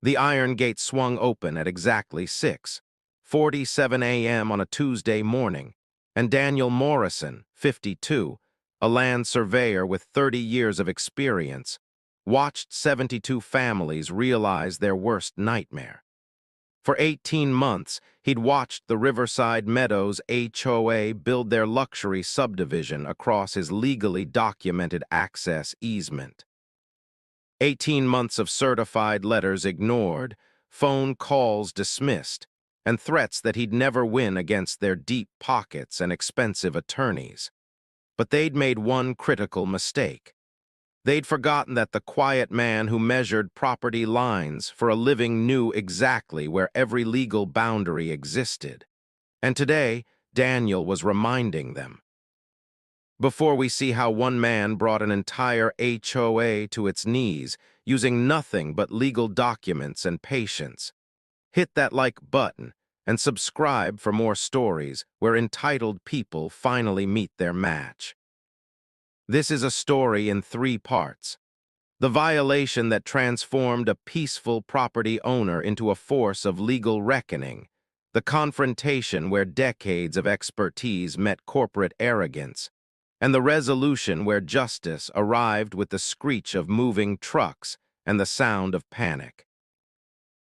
The iron gate swung open at exactly 6:47 a.m. on a Tuesday morning, and Daniel Morrison, 52, a land surveyor with 30 years of experience, watched 72 families realize their worst nightmare. For 18 months, he'd watched the Riverside Meadows HOA build their luxury subdivision across his legally documented access easement. 18 months of certified letters ignored, phone calls dismissed, and threats that he'd never win against their deep pockets and expensive attorneys. But they'd made one critical mistake. They'd forgotten that the quiet man who measured property lines for a living knew exactly where every legal boundary existed. And today, Daniel was reminding them. Before we see how one man brought an entire HOA to its knees using nothing but legal documents and patience, hit that like button and subscribe for more stories where entitled people finally meet their match. This is a story in 3 parts. The violation that transformed a peaceful property owner into a force of legal reckoning. The confrontation where decades of expertise met corporate arrogance. And the resolution where justice arrived with the screech of moving trucks and the sound of panic.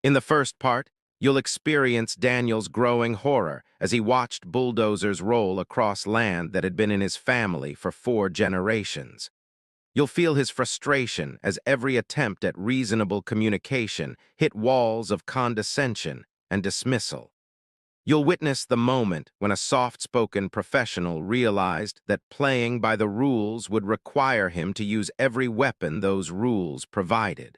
In the first part, you'll experience Daniel's growing horror as he watched bulldozers roll across land that had been in his family for 4 generations. You'll feel his frustration as every attempt at reasonable communication hit walls of condescension and dismissal. You'll witness the moment when a soft-spoken professional realized that playing by the rules would require him to use every weapon those rules provided.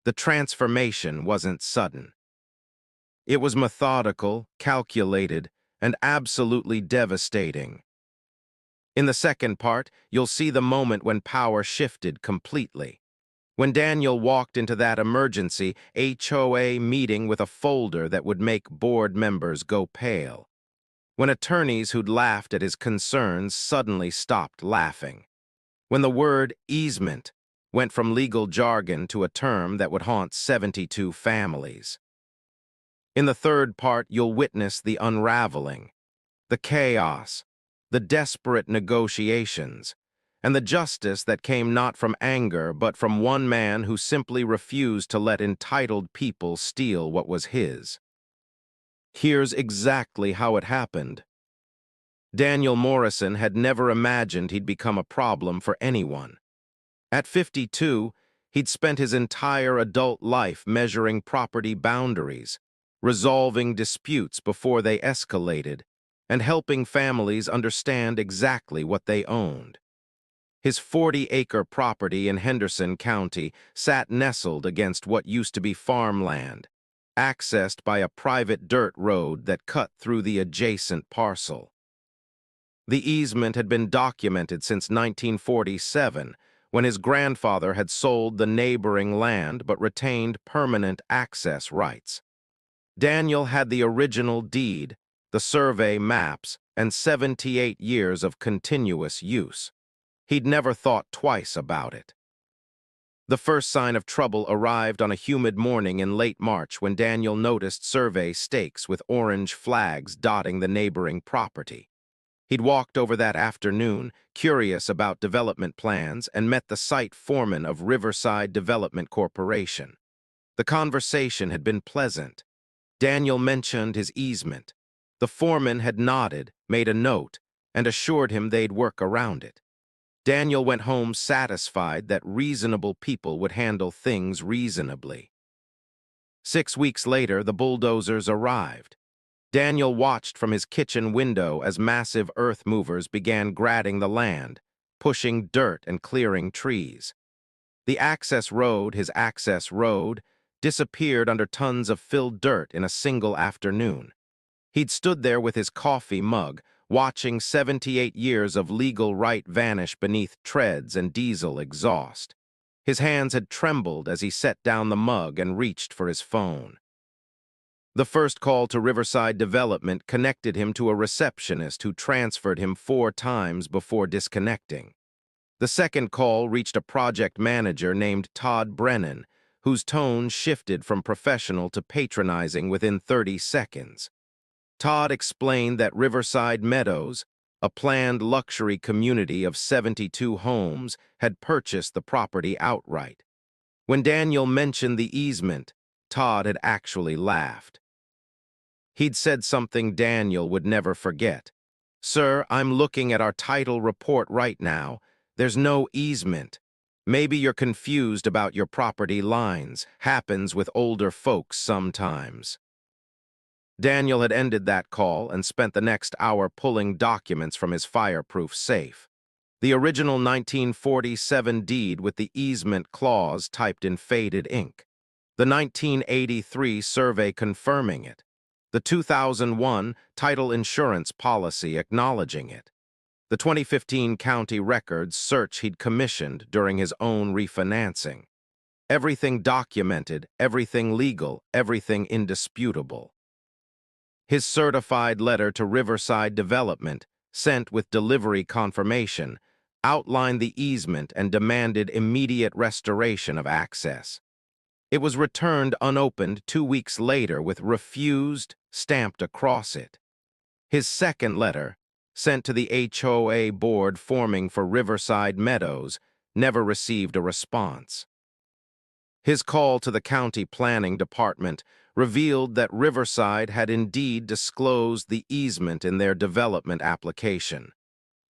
The transformation wasn't sudden. It was methodical, calculated, and absolutely devastating. In the second part, you'll see the moment when power shifted completely. When Daniel walked into that emergency HOA meeting with a folder that would make board members go pale. When attorneys who'd laughed at his concerns suddenly stopped laughing. When the word easement went from legal jargon to a term that would haunt 72 families. In the third part, you'll witness the unraveling, the chaos, the desperate negotiations, and the justice that came not from anger but from one man who simply refused to let entitled people steal what was his. Here's exactly how it happened. Daniel Morrison had never imagined he'd become a problem for anyone. At 52, he'd spent his entire adult life measuring property boundaries, resolving disputes before they escalated, and helping families understand exactly what they owned. His 40-acre property in Henderson County sat nestled against what used to be farmland, accessed by a private dirt road that cut through the adjacent parcel. The easement had been documented since 1947, when his grandfather had sold the neighboring land but retained permanent access rights. Daniel had the original deed, the survey maps, and 78 years of continuous use. He'd never thought twice about it. The first sign of trouble arrived on a humid morning in late March when Daniel noticed survey stakes with orange flags dotting the neighboring property. He'd walked over that afternoon, curious about development plans, and met the site foreman of Riverside Development Corporation. The conversation had been pleasant. Daniel mentioned his easement. The foreman had nodded, made a note, and assured him they'd work around it. Daniel went home satisfied that reasonable people would handle things reasonably. 6 weeks later, the bulldozers arrived. Daniel watched from his kitchen window as massive earth movers began grading the land, pushing dirt and clearing trees. The access road, his access road, disappeared under tons of filled dirt in a single afternoon. He'd stood there with his coffee mug, watching 78 years of legal right vanish beneath treads and diesel exhaust. His hands had trembled as he set down the mug and reached for his phone. The first call to Riverside Development connected him to a receptionist who transferred him 4 times before disconnecting. The second call reached a project manager named Todd Brennan, whose tone shifted from professional to patronizing within 30 seconds. Todd explained that Riverside Meadows, a planned luxury community of 72 homes, had purchased the property outright. When Daniel mentioned the easement, Todd had actually laughed. He'd said something Daniel would never forget. "Sir, I'm looking at our title report right now. There's no easement. Maybe you're confused about your property lines. Happens with older folks sometimes." Daniel had ended that call and spent the next hour pulling documents from his fireproof safe. The original 1947 deed with the easement clause typed in faded ink. The 1983 survey confirming it. The 2001 title insurance policy acknowledging it. The 2015 county records search he'd commissioned during his own refinancing. Everything documented, everything legal, everything indisputable. His certified letter to Riverside Development, sent with delivery confirmation, outlined the easement and demanded immediate restoration of access. It was returned unopened 2 weeks later with "refused" stamped across it. His second letter, sent to the HOA board forming for Riverside Meadows, never received a response. His call to the county planning department revealed that Riverside had indeed disclosed the easement in their development application,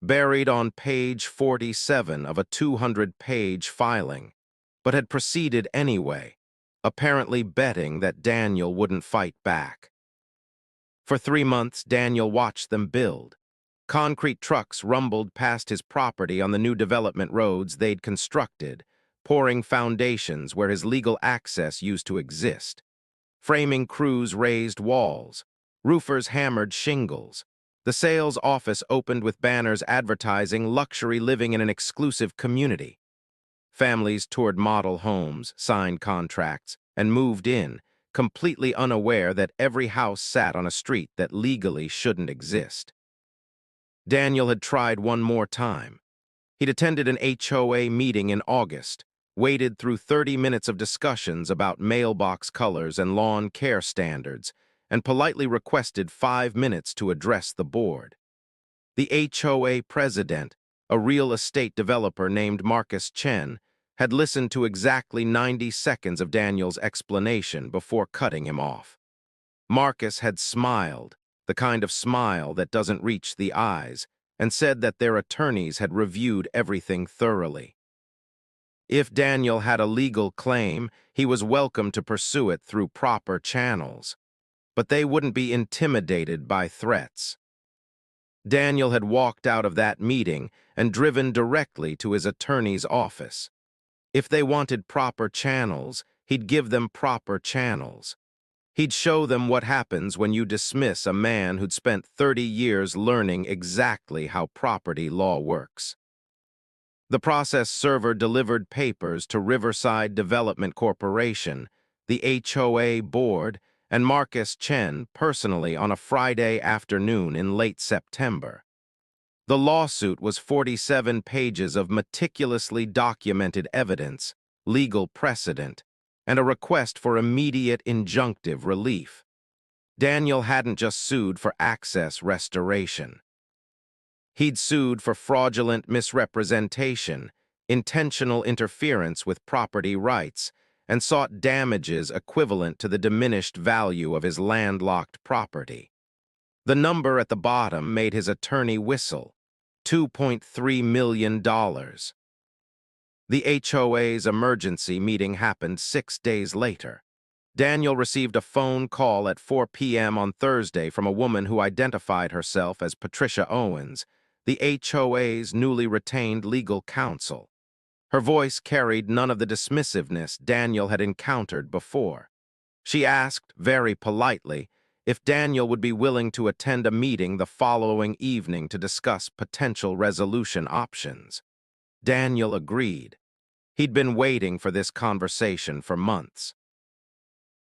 buried on page 47 of a 200-page filing, but had proceeded anyway, apparently betting that Daniel wouldn't fight back. For 3 months, Daniel watched them build. Concrete trucks rumbled past his property on the new development roads they'd constructed, pouring foundations where his legal access used to exist. Framing crews raised walls. Roofers hammered shingles. The sales office opened with banners advertising luxury living in an exclusive community. Families toured model homes, signed contracts, and moved in, completely unaware that every house sat on a street that legally shouldn't exist. Daniel had tried one more time. He'd attended an HOA meeting in August, waded through 30 minutes of discussions about mailbox colors and lawn care standards, and politely requested 5 minutes to address the board. The HOA president, a real estate developer named Marcus Chen, had listened to exactly 90 seconds of Daniel's explanation before cutting him off. Marcus had smiled, the kind of smile that doesn't reach the eyes, and said that their attorneys had reviewed everything thoroughly. If Daniel had a legal claim, he was welcome to pursue it through proper channels, but they wouldn't be intimidated by threats. Daniel had walked out of that meeting and driven directly to his attorney's office. If they wanted proper channels, he'd give them proper channels. He'd show them what happens when you dismiss a man who'd spent 30 years learning exactly how property law works. The process server delivered papers to Riverside Development Corporation, the HOA board, and Marcus Chen personally on a Friday afternoon in late September. The lawsuit was 47 pages of meticulously documented evidence, legal precedent, and a request for immediate injunctive relief. Daniel hadn't just sued for access restoration. He'd sued for fraudulent misrepresentation, intentional interference with property rights, and sought damages equivalent to the diminished value of his landlocked property. The number at the bottom made his attorney whistle: $2.3 million. The HOA's emergency meeting happened 6 days later. Daniel received a phone call at 4 p.m. on Thursday from a woman who identified herself as Patricia Owens, the HOA's newly retained legal counsel. Her voice carried none of the dismissiveness Daniel had encountered before. She asked, very politely, if Daniel would be willing to attend a meeting the following evening to discuss potential resolution options. Daniel agreed. He'd been waiting for this conversation for months.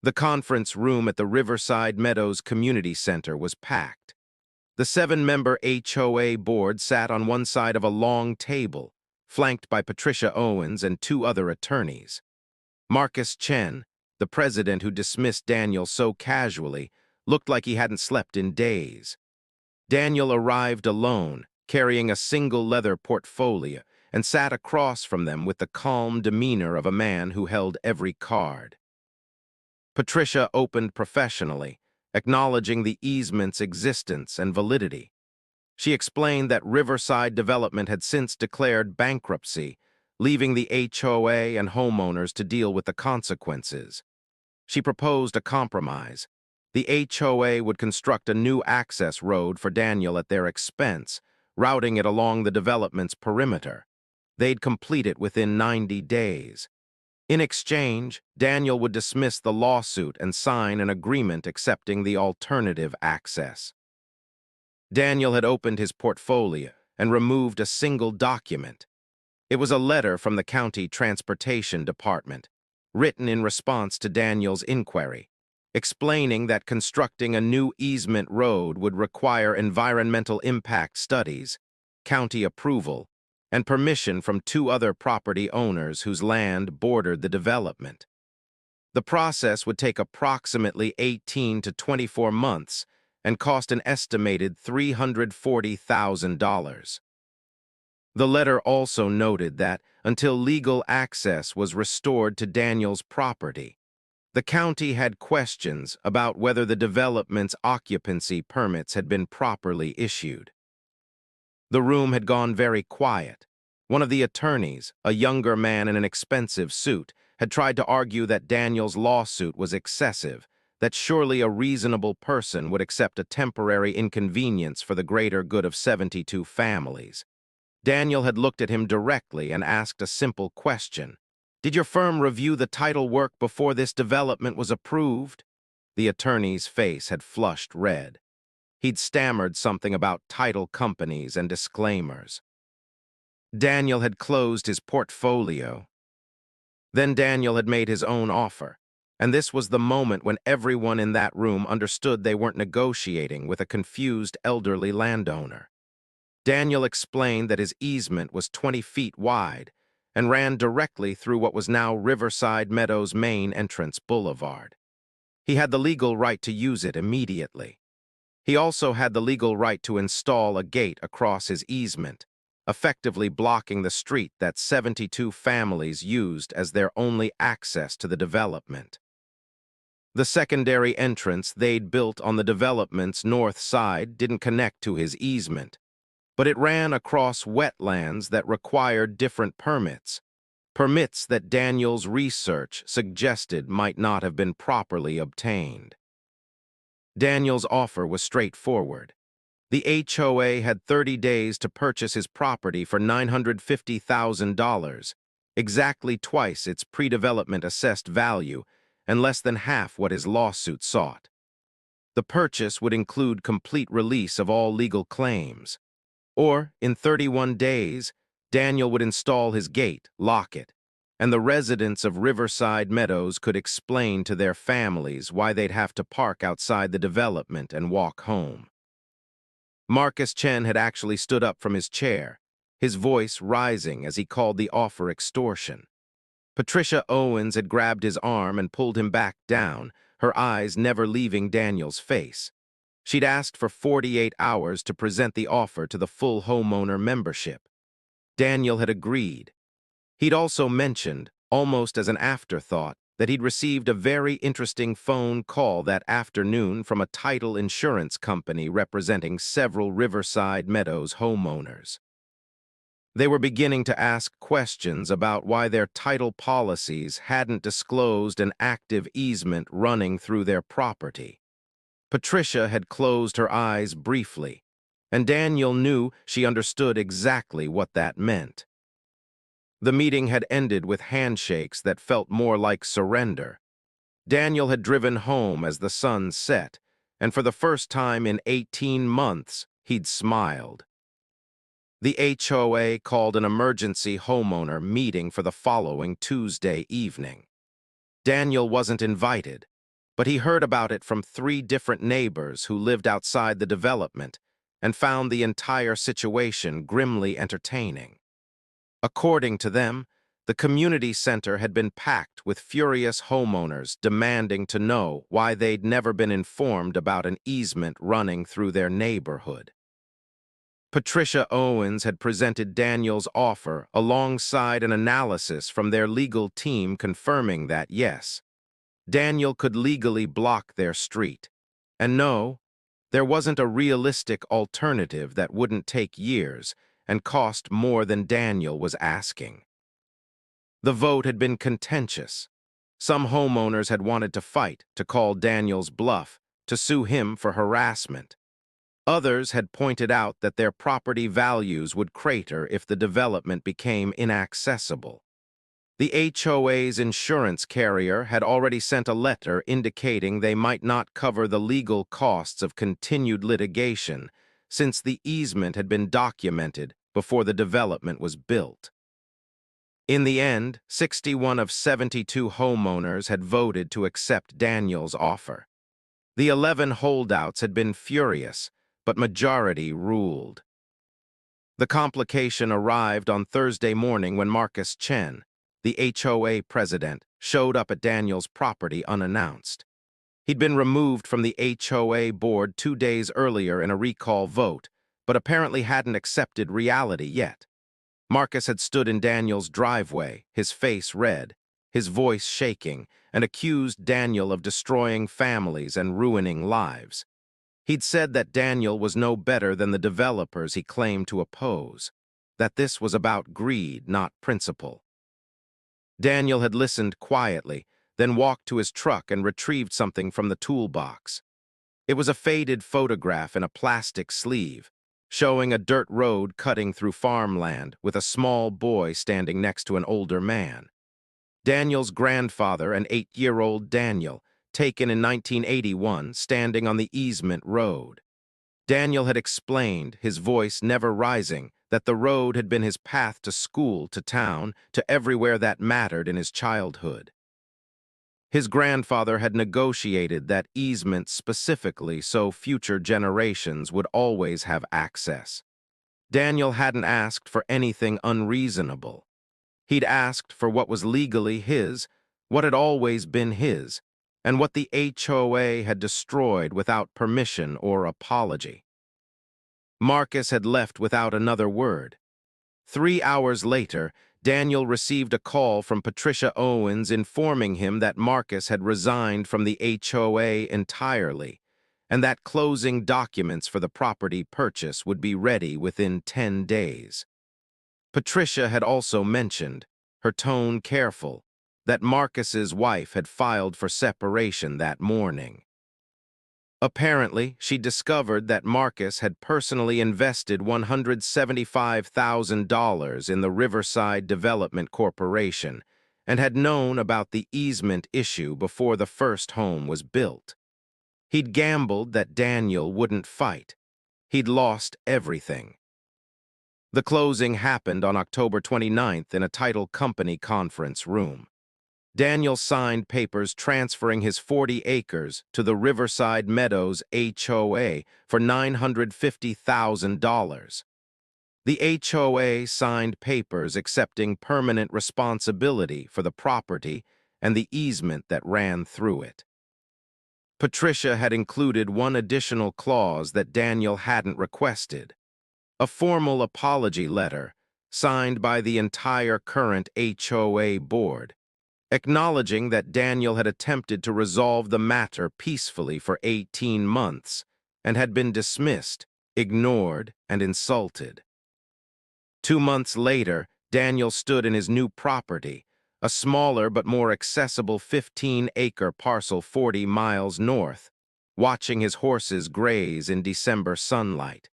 The conference room at the Riverside Meadows Community Center was packed. The 7-member HOA board sat on one side of a long table, flanked by Patricia Owens and 2 other attorneys. Marcus Chen, the president who dismissed Daniel so casually, looked like he hadn't slept in days. Daniel arrived alone, carrying a single leather portfolio, and sat across from them with the calm demeanor of a man who held every card. Patricia opened professionally, acknowledging the easement's existence and validity. She explained that Riverside Development had since declared bankruptcy, leaving the HOA and homeowners to deal with the consequences. She proposed a compromise. The HOA would construct a new access road for Daniel at their expense, routing it along the development's perimeter. They'd complete it within 90 days. In exchange, Daniel would dismiss the lawsuit and sign an agreement accepting the alternative access. Daniel had opened his portfolio and removed a single document. It was a letter from the county transportation department, written in response to Daniel's inquiry, explaining that constructing a new easement road would require environmental impact studies, county approval, and permission from 2 other property owners whose land bordered the development. The process would take approximately 18 to 24 months and cost an estimated $340,000. The letter also noted that, until legal access was restored to Daniel's property, the county had questions about whether the development's occupancy permits had been properly issued. The room had gone very quiet. One of the attorneys, a younger man in an expensive suit, had tried to argue that Daniel's lawsuit was excessive, that surely a reasonable person would accept a temporary inconvenience for the greater good of 72 families. Daniel had looked at him directly and asked a simple question. "Did your firm review the title work before this development was approved?" The attorney's face had flushed red. He'd stammered something about title companies and disclaimers. Daniel had closed his portfolio. Then Daniel had made his own offer, and this was the moment when everyone in that room understood they weren't negotiating with a confused elderly landowner. Daniel explained that his easement was 20 feet wide and ran directly through what was now Riverside Meadows' main entrance boulevard. He had the legal right to use it immediately. He also had the legal right to install a gate across his easement, effectively blocking the street that 72 families used as their only access to the development. The secondary entrance they'd built on the development's north side didn't connect to his easement, but it ran across wetlands that required different permits that Daniel's research suggested might not have been properly obtained. Daniel's offer was straightforward. The HOA had 30 days to purchase his property for $950,000, exactly twice its pre-development assessed value and less than half what his lawsuit sought. The purchase would include complete release of all legal claims. Or, in 31 days, Daniel would install his gate, lock it, and the residents of Riverside Meadows could explain to their families why they'd have to park outside the development and walk home. Marcus Chen had actually stood up from his chair, his voice rising as he called the offer extortion. Patricia Owens had grabbed his arm and pulled him back down, her eyes never leaving Daniel's face. She'd asked for 48 hours to present the offer to the full homeowner membership. Daniel had agreed. He'd also mentioned, almost as an afterthought, that he'd received a very interesting phone call that afternoon from a title insurance company representing several Riverside Meadows homeowners. They were beginning to ask questions about why their title policies hadn't disclosed an active easement running through their property. Patricia had closed her eyes briefly, and Daniel knew she understood exactly what that meant. The meeting had ended with handshakes that felt more like surrender. Daniel had driven home as the sun set, and for the first time in 18 months, he'd smiled. The HOA called an emergency homeowner meeting for the following Tuesday evening. Daniel wasn't invited, but he heard about it from 3 different neighbors who lived outside the development and found the entire situation grimly entertaining. According to them, The community center had been packed with furious homeowners demanding to know why they'd never been informed about an easement running through their neighborhood. Patricia Owens had presented Daniel's offer alongside an analysis from their legal team confirming that, yes, Daniel could legally block their street. And no, there wasn't a realistic alternative that wouldn't take years and cost more than Daniel was asking. The vote had been contentious. Some homeowners had wanted to fight, to call Daniel's bluff, to sue him for harassment. Others had pointed out that their property values would crater if the development became inaccessible. The HOA's insurance carrier had already sent a letter indicating they might not cover the legal costs of continued litigation since the easement had been documented before the development was built. In the end, 61 of 72 homeowners had voted to accept Daniel's offer. The 11 holdouts had been furious, but majority ruled. The complication arrived on Thursday morning when Marcus Chen, the HOA president, showed up at Daniel's property unannounced. He'd been removed from the HOA board 2 days earlier in a recall vote, but apparently hadn't accepted reality yet. Marcus had stood in Daniel's driveway, his face red, his voice shaking, and accused Daniel of destroying families and ruining lives. He'd said that Daniel was no better than the developers he claimed to oppose, that this was about greed, not principle. Daniel had listened quietly, then walked to his truck and retrieved something from the toolbox. It was a faded photograph in a plastic sleeve, showing a dirt road cutting through farmland with a small boy standing next to an older man. Daniel's grandfather and 8-year-old Daniel, taken in 1981, standing on the Easement Road. Daniel had explained, his voice never rising, that the road had been his path to school, to town, to everywhere that mattered in his childhood. His grandfather had negotiated that easement specifically so future generations would always have access. Daniel hadn't asked for anything unreasonable. He'd asked for what was legally his, what had always been his, and what the HOA had destroyed without permission or apology. Marcus had left without another word. 3 hours later, Daniel received a call from Patricia Owens informing him that Marcus had resigned from the HOA entirely, and that closing documents for the property purchase would be ready within 10 days. Patricia had also mentioned, her tone careful, that Marcus's wife had filed for separation that morning. Apparently, she discovered that Marcus had personally invested $175,000 in the Riverside Development Corporation and had known about the easement issue before the first home was built. He'd gambled that Daniel wouldn't fight. He'd lost everything. The closing happened on October 29th in a title company conference room. Daniel signed papers transferring his 40 acres to the Riverside Meadows HOA for $950,000. The HOA signed papers accepting permanent responsibility for the property and the easement that ran through it. Patricia had included one additional clause that Daniel hadn't requested, a formal apology letter signed by the entire current HOA board, acknowledging that Daniel had attempted to resolve the matter peacefully for 18 months and had been dismissed, ignored, and insulted. 2 months later, Daniel stood in his new property, a smaller but more accessible 15-acre parcel 40 miles north, watching his horses graze in December sunlight.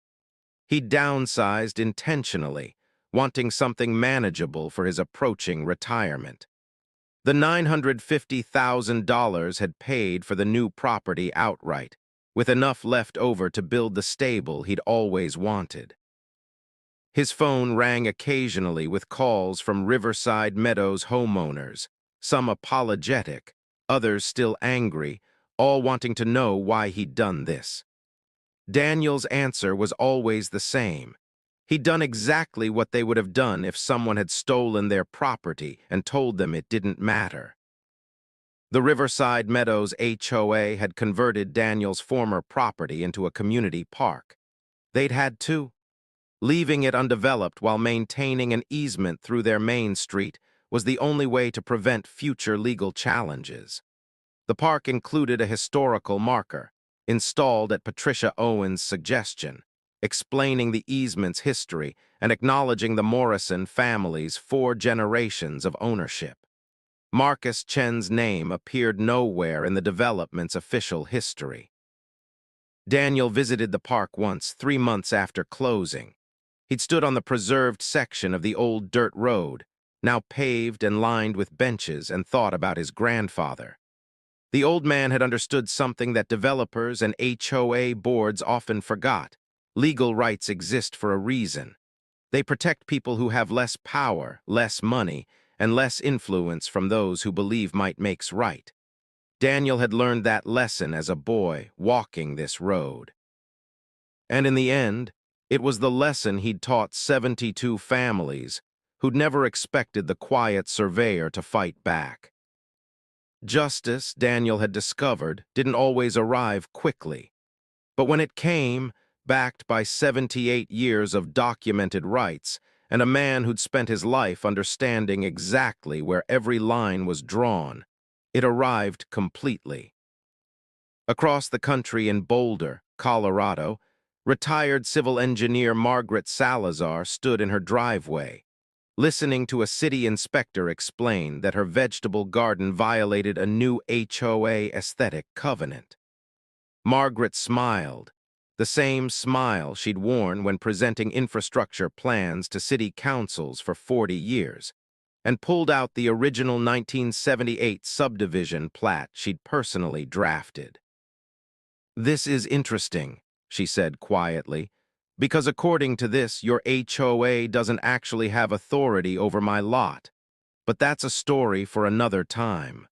He downsized intentionally, wanting something manageable for his approaching retirement. The $950,000 had paid for the new property outright, with enough left over to build the stable he'd always wanted. His phone rang occasionally with calls from Riverside Meadows homeowners, some apologetic, others still angry, all wanting to know why he'd done this. Daniel's answer was always the same. He'd done exactly what they would have done if someone had stolen their property and told them it didn't matter. The Riverside Meadows HOA had converted Daniel's former property into a community park. They'd had to. Leaving it undeveloped while maintaining an easement through their main street was the only way to prevent future legal challenges. The park included a historical marker, installed at Patricia Owen's suggestion, explaining the easement's history and acknowledging the Morrison family's 4 generations of ownership. Marcus Chen's name appeared nowhere in the development's official history. Daniel visited the park once, 3 months after closing. He'd stood on the preserved section of the old dirt road, now paved and lined with benches, and thought about his grandfather. The old man had understood something that developers and HOA boards often forgot. Legal rights exist for a reason. They protect people who have less power, less money, and less influence from those who believe might makes right. Daniel had learned that lesson as a boy, walking this road. And in the end, it was the lesson he'd taught 72 families who'd never expected the quiet surveyor to fight back. Justice, Daniel had discovered, didn't always arrive quickly. But when it came, backed by 78 years of documented rights, and a man who'd spent his life understanding exactly where every line was drawn, it arrived completely. Across the country in Boulder, Colorado, retired civil engineer Margaret Salazar stood in her driveway, listening to a city inspector explain that her vegetable garden violated a new HOA aesthetic covenant. Margaret smiled, the same smile she'd worn when presenting infrastructure plans to city councils for 40 years, and pulled out the original 1978 subdivision plat she'd personally drafted. "This is interesting," she said quietly, "because according to this, your HOA doesn't actually have authority over my lot. But that's a story for another time."